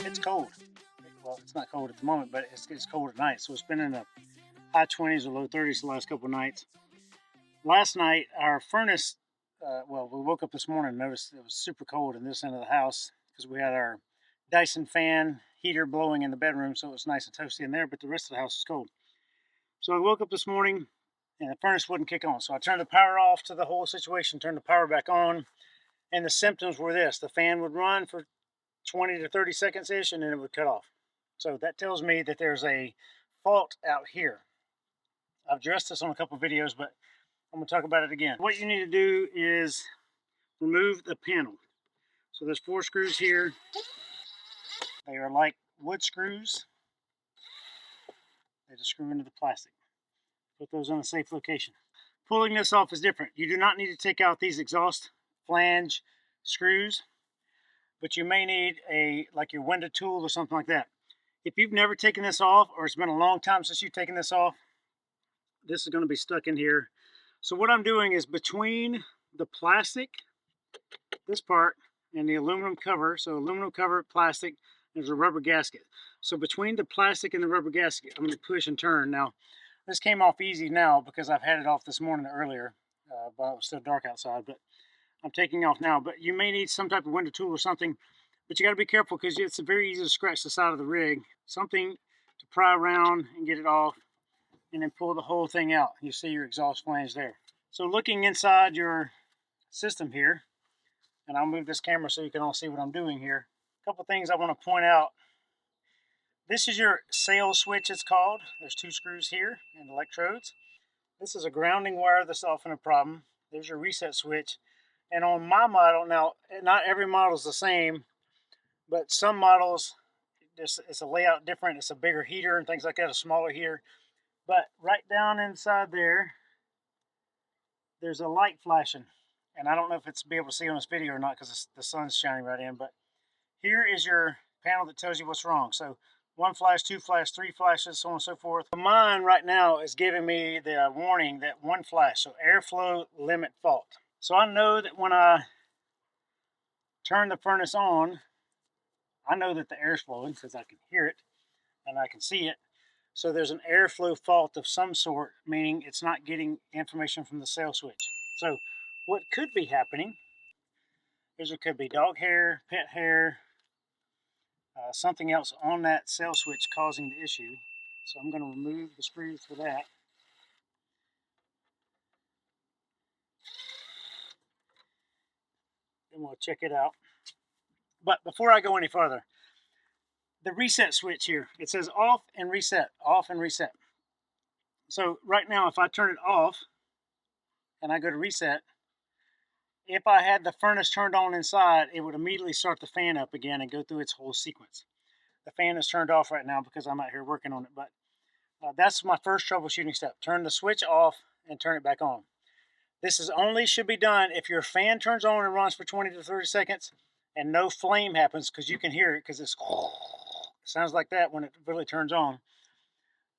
it's cold. Well, it's not cold at the moment, but it's cold at night. So it's been in the high 20s or low 30s the last couple of nights. Last night, our furnace, well, we woke up this morning and noticed it was super cold in this end of the house because we had our Dyson fan heater blowing in the bedroom, so it was nice and toasty in there, but the rest of the house was cold. So I woke up this morning and the furnace wouldn't kick on. So I turned the power off to the whole situation, turned the power back on, and the symptoms were this. The fan would run for 20 to 30 seconds-ish, and then it would cut off. So that tells me that there's a fault out here. I've addressed this on a couple of videos, but I'm going to talk about it again. What you need to do is remove the panel. So there's 4 screws here. They are like wood screws. They just screw into the plastic. Put those in a safe location. Pulling this off is different. You do not need to take out these exhaust flange screws, but you may need like your window tool or something like that. If you've never taken this off, or it's been a long time since you've taken this off, this is going to be stuck in here. So what I'm doing is between the plastic, this part, and the aluminum cover, so aluminum cover, plastic, there's a rubber gasket. So between the plastic and the rubber gasket, I'm going to push and turn. Now, this came off easy now because I've had it off this morning earlier, but it was still dark outside, but I'm taking off now. But you may need some type of window tool or something, but you got to be careful because it's very easy to scratch the side of the rig. Something to pry around and get it off, and then pull the whole thing out. You see your exhaust flange there. So looking inside your system here, and I'll move this camera so you can all see what I'm doing here. A couple things I want to point out. This is your sail switch, it's called. There's 2 screws here and electrodes. This is a grounding wire that's often a problem. There's your reset switch. And on my model, now not every model is the same, but some models, it's a layout different. It's a bigger heater and things like that, a smaller heater. But right down inside there, there's a light flashing. And I don't know if it's be able to see on this video or not because the sun's shining right in, but here is your panel that tells you what's wrong. So 1 flash, 2 flash, 3 flashes, so on and so forth. Mine right now is giving me the warning that 1 flash, so airflow limit fault. So I know that when I turn the furnace on, I know that the air is flowing because I can hear it and I can see it. So there's an airflow fault of some sort, meaning it's not getting information from the sail switch. So what could be happening is it could be dog hair, pet hair, something else on that sail switch causing the issue. So I'm going to remove the screws for that. Then we'll check it out. But before I go any further, the reset switch here, it says off and reset, off and reset. So right now, if I turn it off and I go to reset, if I had the furnace turned on inside, it would immediately start the fan up again and go through its whole sequence. The fan is turned off right now because I'm out here working on it, but that's my first troubleshooting step. Turn the switch off and turn it back on. This is only should be done if your fan turns on and runs for 20 to 30 seconds and no flame happens, because you can hear it because it sounds like that when it really turns on.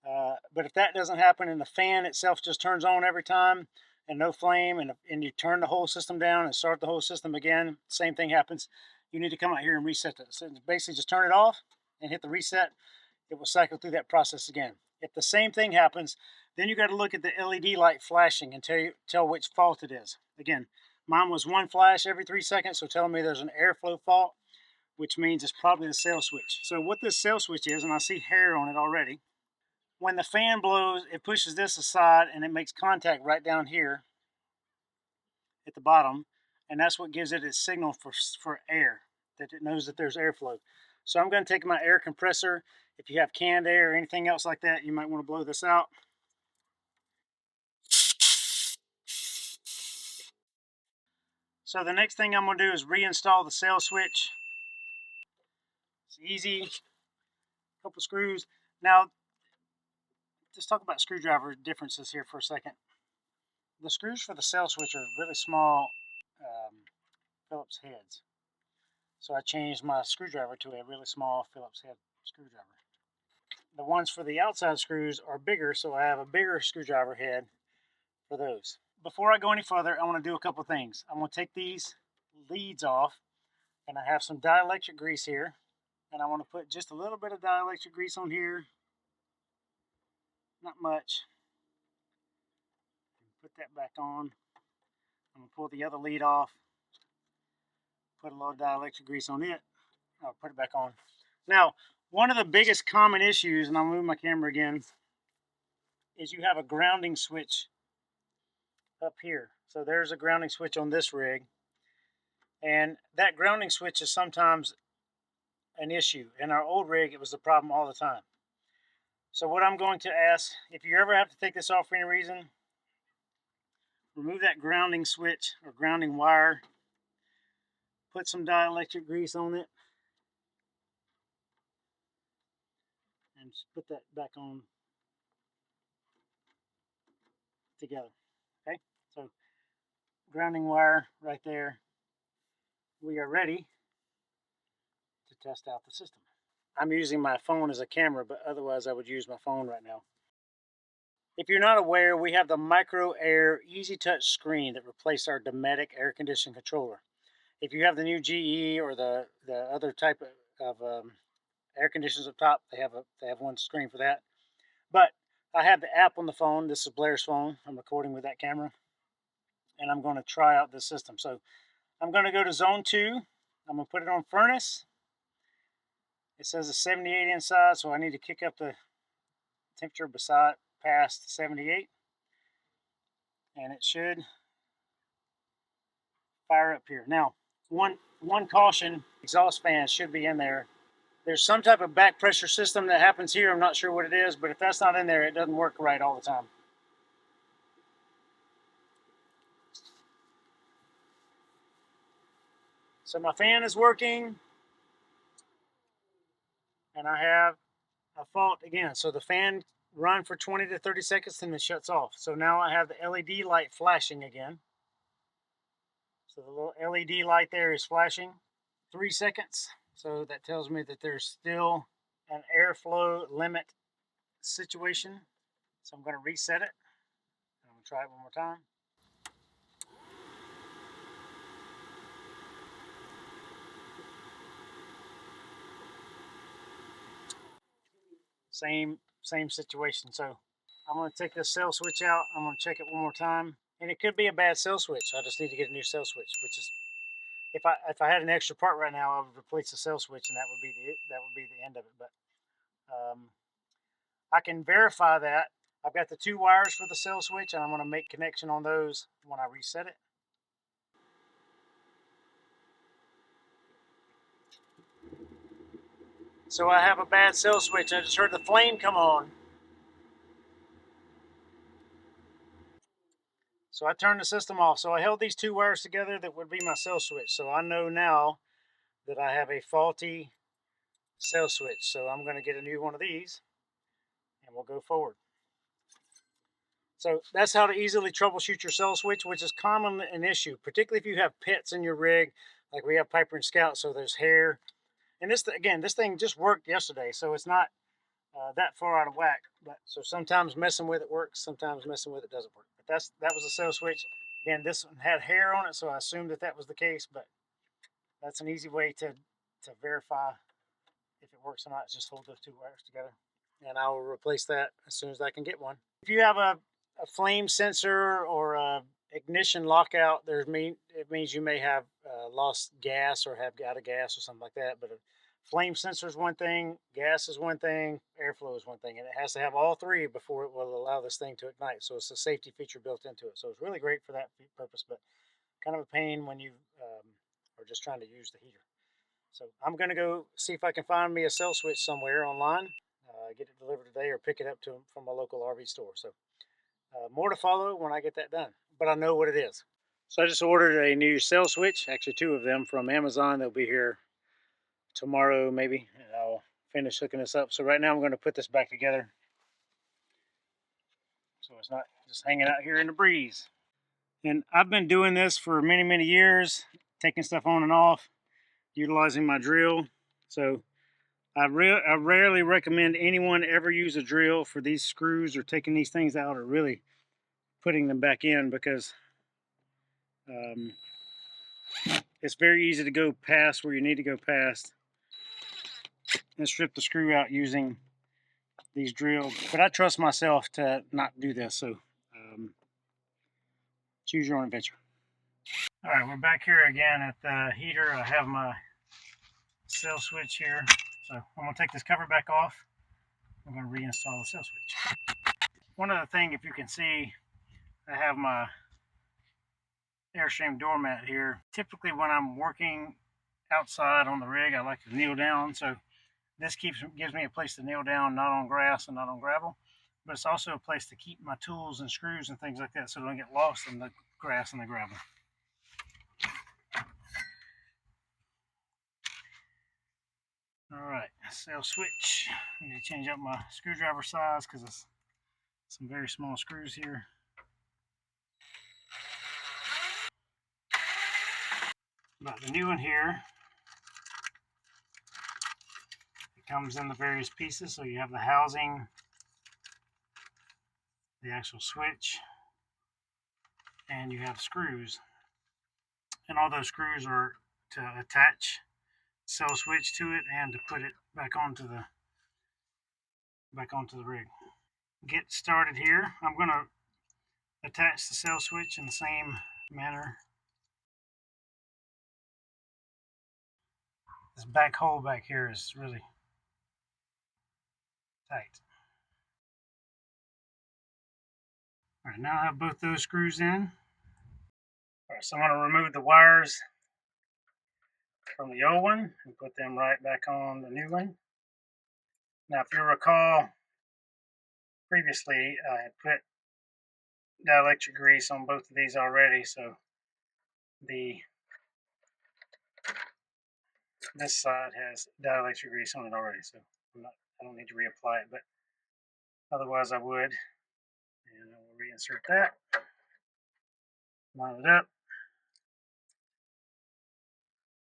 But if that doesn't happen and the fan itself just turns on every time and no flame, and you turn the whole system down and start the whole system again, same thing happens. You need to come out here and reset this. So basically just turn it off and hit the reset. It will cycle through that process again. If the same thing happens, then you got to look at the LED light flashing and tell which fault it is. Again, mine was 1 flash every 3 seconds, so telling me there's an airflow fault, which means it's probably the sail switch. So what this sail switch is, and I see hair on it already, when the fan blows, it pushes this aside and it makes contact right down here at the bottom, and that's what gives it its signal for air, that it knows that there's airflow. So I'm going to take my air compressor. If you have canned air or anything else like that, you might want to blow this out. So the next thing I'm going to do is reinstall the sail switch. It's easy. A couple screws. Now, let's talk about screwdriver differences here for a second. The screws for the sail switch are really small Phillips heads. So I changed my screwdriver to a really small Phillips head screwdriver. The ones for the outside screws are bigger, so I have a bigger screwdriver head for those. Before I go any further, I want to do a couple things. I'm going to take these leads off, and I have some dielectric grease here. And I want to put just a little bit of dielectric grease on here. Not much. Put that back on. I'm going to pull the other lead off. Put a little dielectric grease on it. I'll put it back on. Now, one of the biggest common issues, and I'll move my camera again, is you have a grounding switch up here. So there's a grounding switch on this rig. And that grounding switch is sometimes an issue. In our old rig, it was a problem all the time. So what I'm going to ask, if you ever have to take this off for any reason, remove that grounding switch or grounding wire, put some dielectric grease on it, and just put that back on together. Okay, so grounding wire right there. We are ready to test out the system. I'm using my phone as a camera, but otherwise I would use my phone right now. If you're not aware, we have the Micro Air Easy Touch screen that replaced our Dometic air conditioning controller. If you have the new GE or the other type of air conditioners up top, they have one screen for that. But I have the app on the phone. This is Blair's phone. I'm recording with that camera, and I'm going to try out this system. So I'm going to go to zone 2. I'm going to put it on furnace. It says a 78 inside, so I need to kick up the temperature beside past 78, and it should fire up here. Now, one caution: exhaust fans should be in there. There's some type of back pressure system that happens here. I'm not sure what it is, but if that's not in there, it doesn't work right all the time. So my fan is working, and I have a fault again. So the fan runs for 20 to 30 seconds and then shuts off. So now I have the LED light flashing again. So the little LED light there is flashing. 3 seconds. So that tells me that there's still an airflow limit situation. So I'm going to reset it. I'm going to try it one more time. Same situation. So I'm going to take this cell switch out. I'm going to check it one more time. And it could be a bad cell switch. I just need to get a new cell switch, which is, if I had an extra part right now, I would replace the cell switch, and that would be the end of it. But I can verify that. I've got the 2 wires for the cell switch, and I'm going to make connection on those when I reset it. So I have a bad cell switch. I just heard the flame come on. So I turned the system off. So I held these 2 wires together. That would be my cell switch. So I know now that I have a faulty cell switch. So I'm going to get a new one of these, and we'll go forward. So that's how to easily troubleshoot your cell switch, which is commonly an issue, particularly if you have pets in your rig, like we have Piper and Scout, so there's hair. And this thing just worked yesterday, so it's not that far out of whack. But so sometimes messing with it works, sometimes messing with it doesn't work. But that was a cell switch. Again, this one had hair on it, so I assumed that was the case. But that's an easy way to verify if it works or not. Just hold those 2 wires together, and I will replace that as soon as I can get one. If you have a flame sensor or a ignition lockout, it means you may have lost gas or have out of gas or something like that. But a flame sensor is one thing, gas is one thing, airflow is one thing, and it has to have all 3 before it will allow this thing to ignite. So it's a safety feature built into it. So it's really great for that purpose, but kind of a pain when you are just trying to use the heater. So I'm going to go see if I can find me a cell switch somewhere online, get it delivered today, or pick it up from a local RV store. So more to follow when I get that done, but I know what it is. So I just ordered a new cell switch, actually 2 of them from Amazon. They'll be here tomorrow maybe, and I'll finish hooking this up. So right now I'm going to put this back together so it's not just hanging out here in the breeze. And I've been doing this for many years, taking stuff on and off, utilizing my drill. So I rarely recommend anyone ever use a drill for these screws or taking these things out or really putting them back in, because it's very easy to go past where you need to go past and strip the screw out using these drills. But I trust myself to not do this, so choose your own adventure. All right, we're back here again at the heater. I have my cell switch here. So I'm going to take this cover back off. I'm going to reinstall the cell switch. One other thing, if you can see, I have my Airstream doormat here. Typically when I'm working outside on the rig, I like to kneel down. So this gives me a place to kneel down, not on grass and not on gravel. But it's also a place to keep my tools and screws and things like that so they don't get lost in the grass and the gravel. All right, cell switch. I need to change up my screwdriver size because it's some very small screws here. But the new one here, it comes in the various pieces. So you have the housing, the actual switch, and you have screws. And all those screws are to attach cell switch to it and to put it back onto the rig. Get started here. I'm going to attach the cell switch in the same manner. This back hole back here is really tight. All right, now I have both those screws in. All right, so I'm going to remove the wires from the old one and put them right back on the new one. Now, if you recall, previously I had put dielectric grease on both of these already, so this side has dielectric grease on it already, so I don't need to reapply it, but otherwise I would. And I will reinsert that, line it up,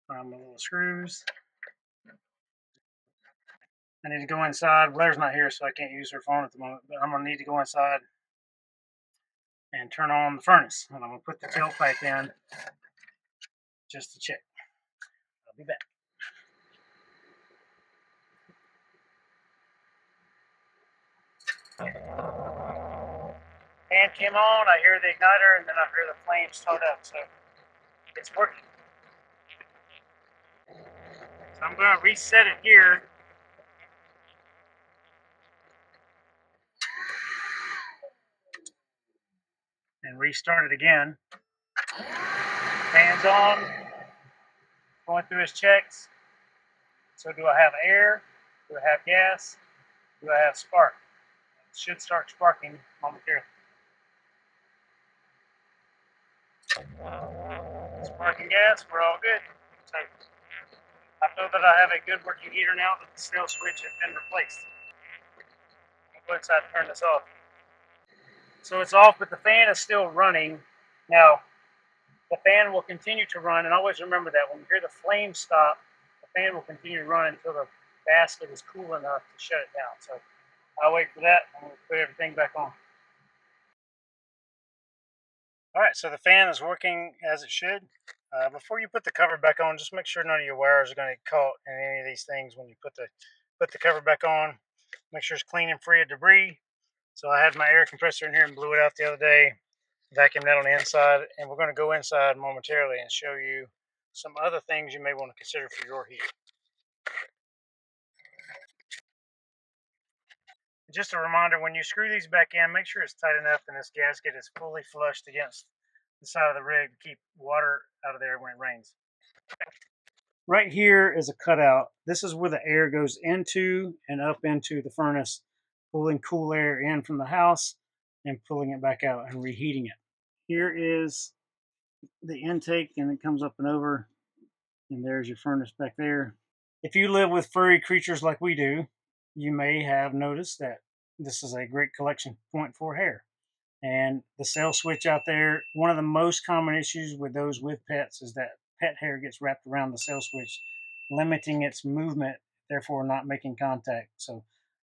find my little screws. I need to go inside. Blair's not here, so I can't use her phone at the moment, but I'm going to need to go inside and turn on the furnace. And I'm going to put the tailpipe in just to check. I'll be back. Fan came on, I hear the igniter, and then I hear the flames start up, so it's working. So I'm going to reset it here. And restart it again. Fan's on, going through his checks. So do I have air? Do I have gas? Do I have spark? It should start sparking momentarily. Sparking gas, we're all good. So I know that I have a good working heater now that the cell switch has been replaced. I'll go inside and turn this off. So it's off, but the fan is still running. Now, the fan will continue to run, and always remember that when you hear the flame stop, the fan will continue to run until the basket is cool enough to shut it down. So I'll wait for that, and we'll put everything back on. All right, so the fan is working as it should. Before you put the cover back on, just make sure none of your wires are going to get caught in any of these things when you put the cover back on. Make sure it's clean and free of debris. So I had my air compressor in here and blew it out the other day, vacuumed that on the inside, and we're going to go inside momentarily and show you some other things you may want to consider for your heat. Just a reminder, when you screw these back in, make sure it's tight enough and this gasket is fully flushed against the side of the rig to keep water out of there when it rains. Right here is a cutout. This is where the air goes into and up into the furnace, pulling cool air in from the house and pulling it back out and reheating it. Here is the intake, and it comes up and over, and there's your furnace back there. If you live with furry creatures like we do, you may have noticed that this is a great collection point for hair. And the cell switch out there, one of the most common issues with those with pets is that pet hair gets wrapped around the cell switch, limiting its movement, therefore not making contact. So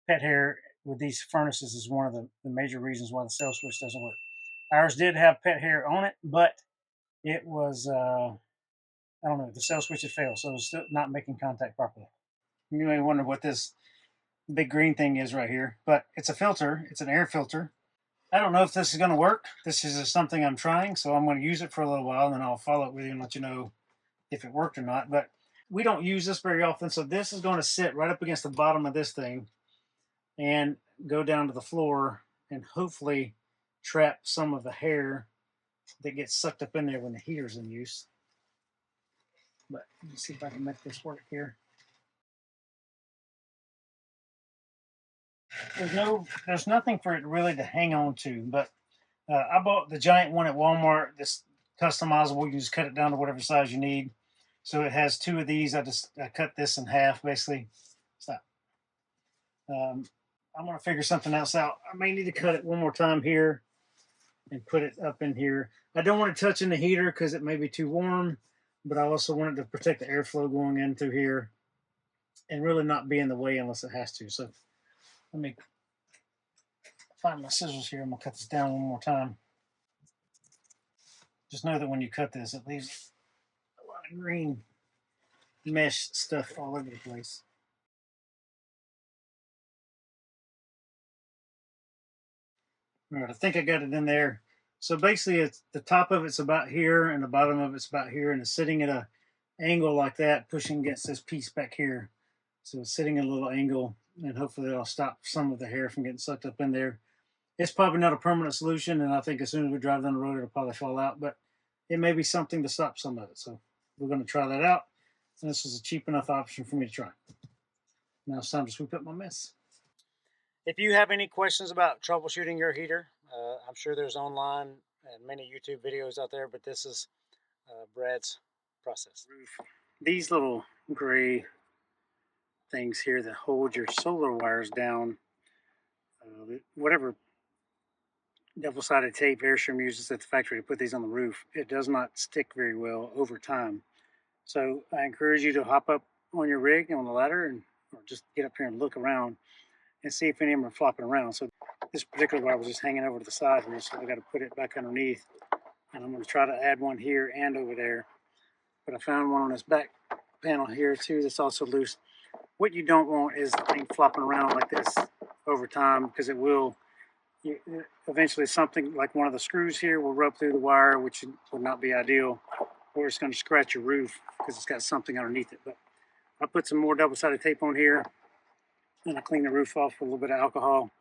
pet hair with these furnaces is one of the major reasons why the cell switch doesn't work. Ours did have pet hair on it, but it was, I don't know, the cell switch had failed, so it was still not making contact properly. You may wonder what this big green thing is right here, but it's a filter. It's an air filter. I don't know if this is going to work. This is just something I'm trying, so I'm going to use it for a little while, and then I'll follow up with you and let you know if it worked or not. But we don't use this very often, so this is going to sit right up against the bottom of this thing and go down to the floor and hopefully trap some of the hair that gets sucked up in there when the heater's in use. But let me see if I can make this work here. There's nothing for it really to hang on to, but I bought the giant one at Walmart. This customizable, you can just cut it down to whatever size you need. So it has two of these. I cut this in half, basically. Stop. I'm gonna figure something else out. I may need to cut it one more time here and put it up in here. I don't want it touching the heater because it may be too warm, but I also want it to protect the airflow going in through here and really not be in the way unless it has to. So let me find my scissors here. I'm gonna cut this down one more time. Just know that when you cut this, it leaves a lot of green mesh stuff all over the place. All right, I think I got it in there. So basically, it's the top of it's about here, and the bottom of it's about here, and it's sitting at a angle like that, pushing against this piece back here. So it's sitting at a little angle, and hopefully it'll stop some of the hair from getting sucked up in there. It's probably not a permanent solution, and I think as soon as we drive down the road, it'll probably fall out, but it may be something to stop some of it. So we're going to try that out. And this is a cheap enough option for me to try. Now it's time to sweep up my mess. If you have any questions about troubleshooting your heater, I'm sure there's online and many YouTube videos out there, but this is Brad's process. These little gray things here that hold your solar wires down, whatever double-sided tape Airstream uses at the factory to put these on the roof, it does not stick very well over time. So I encourage you to hop up on your rig on the ladder and or just get up here and look around and see if any of them are flopping around. So this particular wire was just hanging over to the side here, so I got to put it back underneath. And I'm going to try to add one here and over there. But I found one on this back panel here too that's also loose. What you don't want is the thing flopping around like this over time, because it will eventually something like one of the screws here will rub through the wire, which would not be ideal, or it's going to scratch your roof because it's got something underneath it. But I'll put some more double-sided tape on here, and I'll clean the roof off with a little bit of alcohol,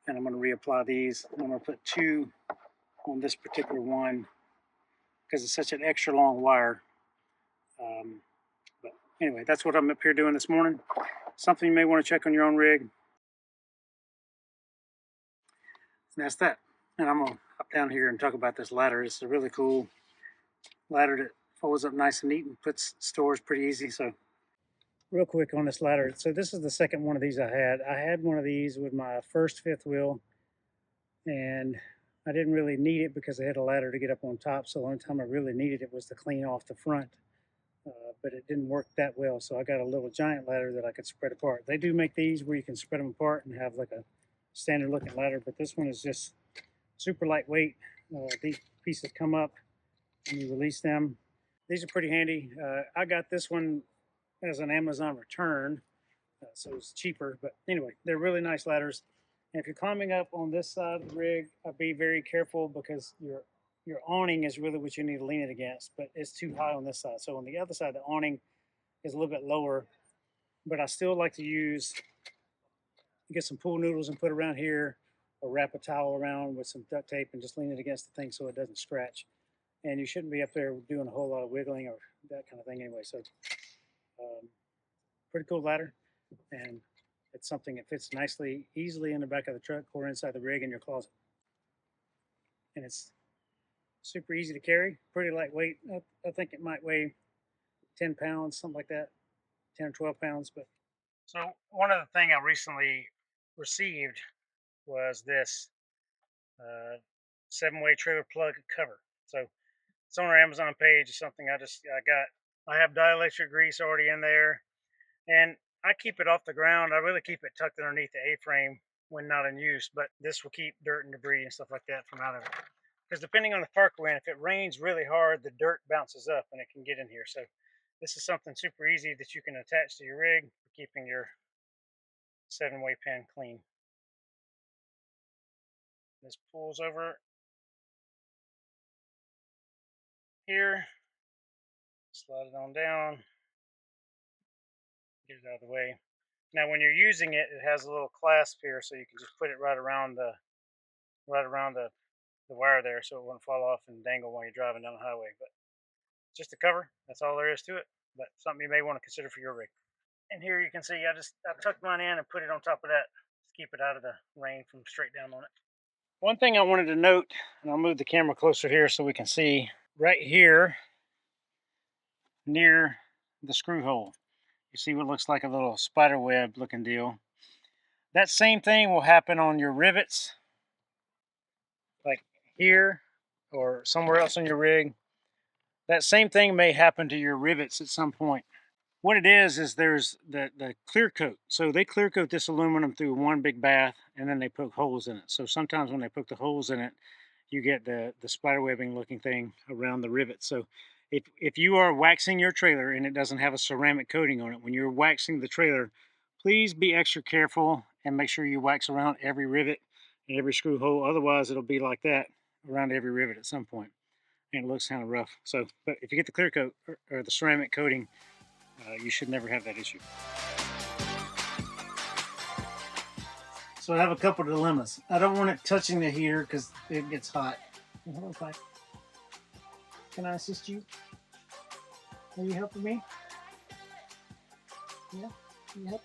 and I'm going to reapply these. I'm going to put two on this particular one because it's such an extra long wire. But anyway, that's what I'm up here doing this morning. Something you may want to check on your own rig. And that's that. And I'm going to hop down here and talk about this ladder. It's a really cool ladder that folds up nice and neat and stores pretty easy. So real quick on this ladder. So this is the second one of these I had. I had one of these with my first fifth wheel, and I didn't really need it because I had a ladder to get up on top. So the only time I really needed it was to clean off the front. But it didn't work that well. So I got a little giant ladder that I could spread apart. They do make these where you can spread them apart and have like a standard looking ladder, but this one is just super lightweight. These pieces come up and you release them. These are pretty handy. I got this one as an Amazon return, so it's cheaper. But anyway, they're really nice ladders. And if you're climbing up on this side of the rig, be very careful because your awning is really what you need to lean it against, but it's too high on this side. So on the other side, the awning is a little bit lower, but I still like to get some pool noodles and put around here, or wrap a towel around with some duct tape and just lean it against the thing so it doesn't scratch. And you shouldn't be up there doing a whole lot of wiggling or that kind of thing anyway. So pretty cool ladder, and it's something that fits easily in the back of the truck or inside the rig in your closet. And it's super easy to carry, pretty lightweight. I think it might weigh 10 pounds, something like that, 10 or 12 pounds. But so one of the things I recently received was this 7-way trailer plug cover. So it's on our Amazon page. It's something I got. I have dielectric grease already in there, and I keep it off the ground. I really keep it tucked underneath the A-frame when not in use, but this will keep dirt and debris and stuff like that from out of it. Because depending on the park we're in, if it rains really hard, the dirt bounces up and it can get in here. So This is something super easy that you can attach to your rig for keeping your 7-way pan clean. This pulls over here, slide it on down, get it out of the way. Now when you're using it, it has a little clasp here, so you can just put it right around the wire there, so it won't fall off and dangle while you're driving down the highway. But just a cover, that's all there is to it. But something you may want to consider for your rig. And here you can see I tucked mine in and put it on top of that to keep it out of the rain from straight down on it. One thing I wanted to note, and I'll move the camera closer here so we can see, right here near the screw hole, you see what looks like a little spider web looking deal. That same thing will happen on your rivets, like here or somewhere else on your rig. That same thing may happen to your rivets at some point. What it is there's the clear coat. So they clear coat this aluminum through one big bath, and then they poke holes in it. So sometimes when they poke the holes in it, you get the spider webbing looking thing around the rivet. So if you are waxing your trailer and it doesn't have a ceramic coating on it, when you're waxing the trailer, please be extra careful and make sure you wax around every rivet and every screw hole. Otherwise it'll be like that around every rivet at some point, and it looks kind of rough. So, but if you get the clear coat or the ceramic coating, you should never have that issue. So I have a couple dilemmas. I don't want it touching the heater because it gets hot. Can I assist you? Are you helping me? Yeah? Can you help?